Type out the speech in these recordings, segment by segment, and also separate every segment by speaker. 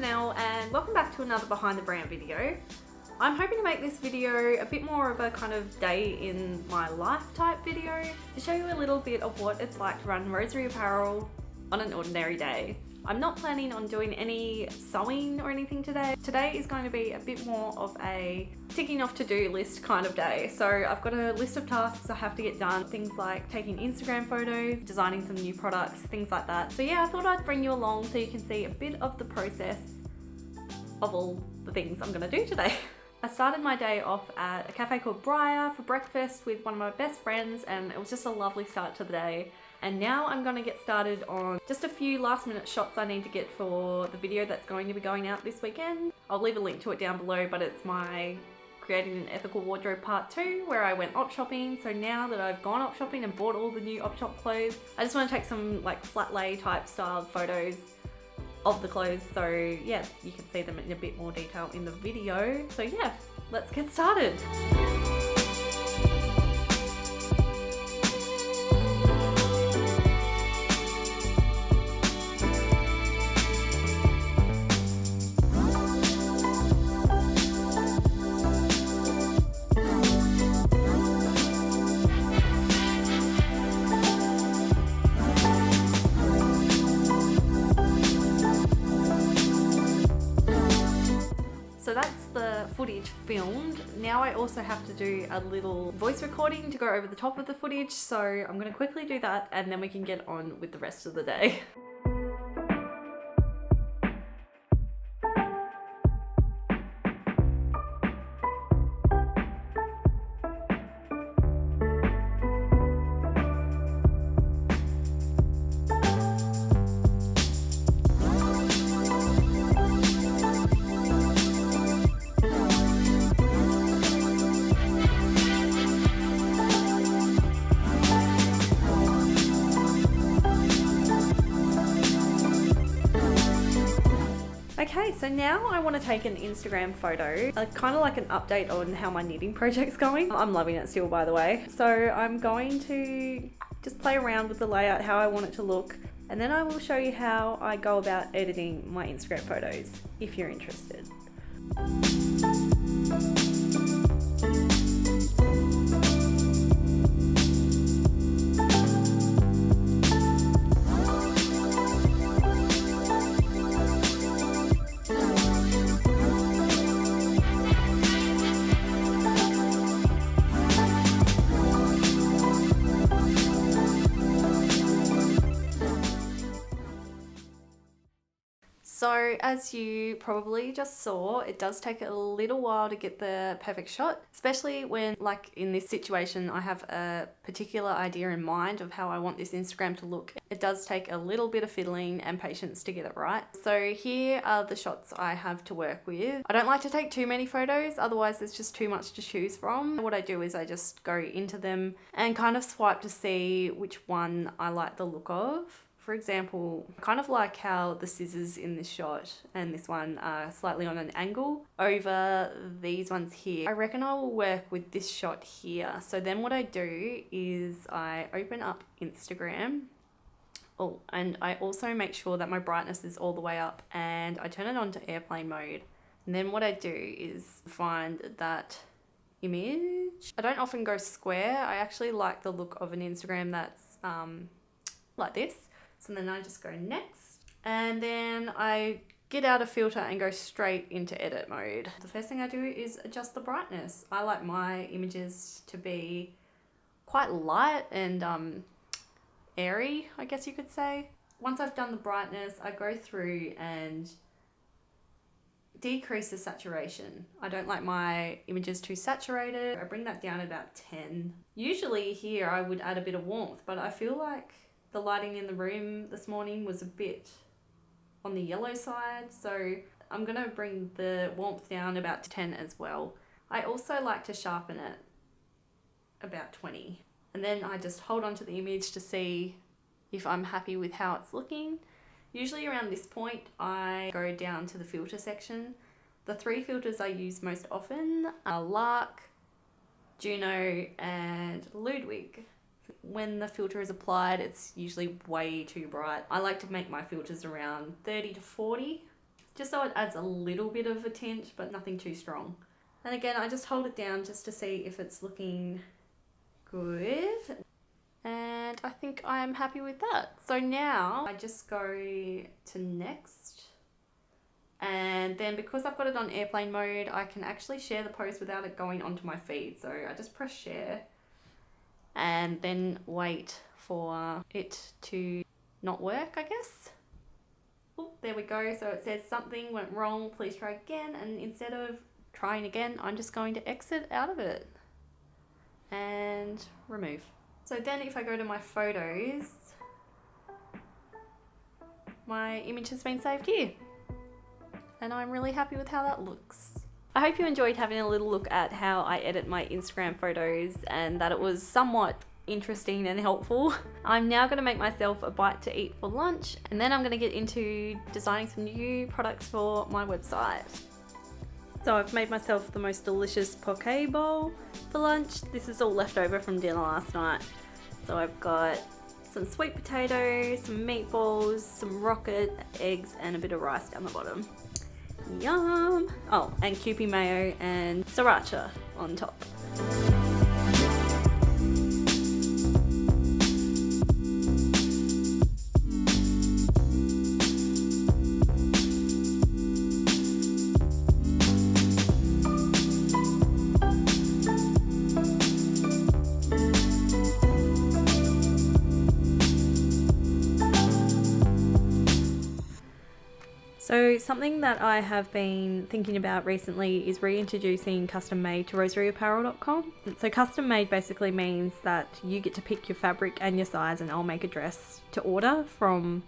Speaker 1: Chanel and welcome back to another behind the brand video. I'm hoping to make this video a bit more of a kind of day in my life type video to show you a little bit of what it's like to run Rosery Apparel on an ordinary day. I'm not planning on doing any sewing or anything today. Today is going to be a bit more of a ticking off to-do list kind of day. So I've got a list of tasks I have to get done, things like taking Instagram photos, designing some new products, things like that. So yeah, I thought I'd bring you along so you can see a bit of the process of all the things I'm gonna do today. I started my day off at a cafe called Briar for breakfast with one of my best friends, and it was just a lovely start to the day. And now I'm going to get started on just a few last minute shots I need to get for the video that's going to be going out this weekend. I'll leave a link to it down below, but it's my Creating an Ethical Wardrobe Part 2 where I went op shopping. So now that I've gone op shopping and bought all the new op shop clothes, I just want to take some like flat lay type styled photos of the clothes. So yeah, you can see them in a bit more detail in the video. So yeah, let's get started. So that's the footage filmed. Now I also have to do a little voice recording to go over the top of the footage. So I'm going to quickly do that and then we can get on with the rest of the day. Okay, so now I want to take an Instagram photo, kind of like an update on how my knitting project's going. I'm loving it still, by the way. So I'm going to just play around with the layout, how I want it to look, and then I will show you how I go about editing my Instagram photos, if you're interested. So as you probably just saw, it does take a little while to get the perfect shot, especially when, like in this situation, I have a particular idea in mind of how I want this Instagram to look. It does take a little bit of fiddling and patience to get it right. So here are the shots I have to work with. I don't like to take too many photos, otherwise there's just too much to choose from. What I do is I just go into them and kind of swipe to see which one I like the look of. For example, kind of like how the scissors in this shot and this one are slightly on an angle over these ones here. I reckon I will work with this shot here. So then what I do is I open up Instagram. Oh, and I also make sure that my brightness is all the way up and I turn it on to airplane mode. And then what I do is find that image. I don't often go square. I actually like the look of an Instagram that's like this. So then I just go next, and then I get out a filter and go straight into edit mode. The first thing I do is adjust the brightness. I like my images to be quite light and airy, I guess you could say. Once I've done the brightness, I go through and decrease the saturation. I don't like my images too saturated. I bring that down about 10. Usually here I would add a bit of warmth, but I feel like the lighting in the room this morning was a bit on the yellow side, so I'm gonna bring the warmth down about 10 as well. I also like to sharpen it about 20, and then I just hold on to the image to see if I'm happy with how it's looking. Usually around this point I go down to the filter section. The 3 filters I use most often are Lark, Juno and Ludwig. When the filter is applied, it's usually way too bright. I like to make my filters around 30 to 40. just so it adds a little bit of a tint, but nothing too strong. And again, I just hold it down just to see if it's looking good. And I think I'm happy with that. So now I just go to next. And then because I've got it on airplane mode, I can actually share the post without it going onto my feed. So I just press share and then wait for it to not work, I guess. Oh, there we go. So it says something went wrong, please try again. And instead of trying again, I'm just going to exit out of it and remove. So then if I go to my photos, my image has been saved here. And I'm really happy with how that looks. I hope you enjoyed having a little look at how I edit my Instagram photos and that it was somewhat interesting and helpful. I'm now going to make myself a bite to eat for lunch, and then I'm going to get into designing some new products for my website. So I've made myself the most delicious poke bowl for lunch. This is all left over from dinner last night. So I've got some sweet potatoes, some meatballs, some rocket, eggs, and a bit of rice down the bottom. Yum! Oh, and Kewpie mayo and sriracha on top. So something that I have been thinking about recently is reintroducing custom made to roseryapparel.com. So custom made basically means that you get to pick your fabric and your size, and I'll make a dress to order from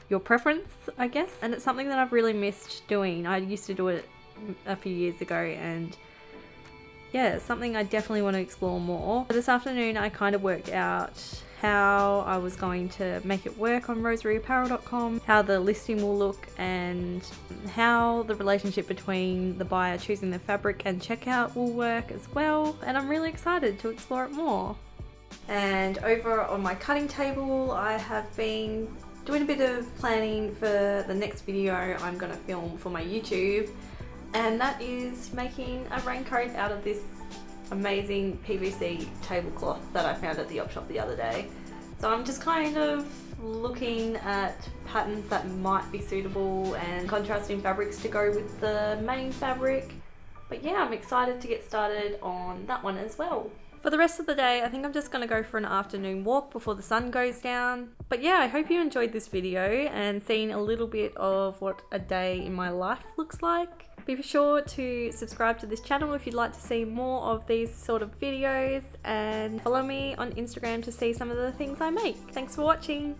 Speaker 1: your preference, I guess. And it's something that I've really missed doing. I used to do it a few years ago, and yeah, it's something I definitely want to explore more. This afternoon I kind of worked out how I was going to make it work on roseryapparel.com, how the listing will look, and how the relationship between the buyer choosing the fabric and checkout will work as well. And I'm really excited to explore it more. And over on my cutting table, I have been doing a bit of planning for the next video I'm going to film for my YouTube, and that is making a raincoat out of this amazing PVC tablecloth that I found at the op shop the other day. So I'm just kind of looking at patterns that might be suitable and contrasting fabrics to go with the main fabric. But yeah, I'm excited to get started on that one as well. For the rest of the day, I think I'm just going to go for an afternoon walk before the sun goes down. But yeah, I hope you enjoyed this video and seen a little bit of what a day in my life looks like. Be sure to subscribe to this channel if you'd like to see more of these sort of videos, and follow me on Instagram to see some of the things I make. Thanks for watching.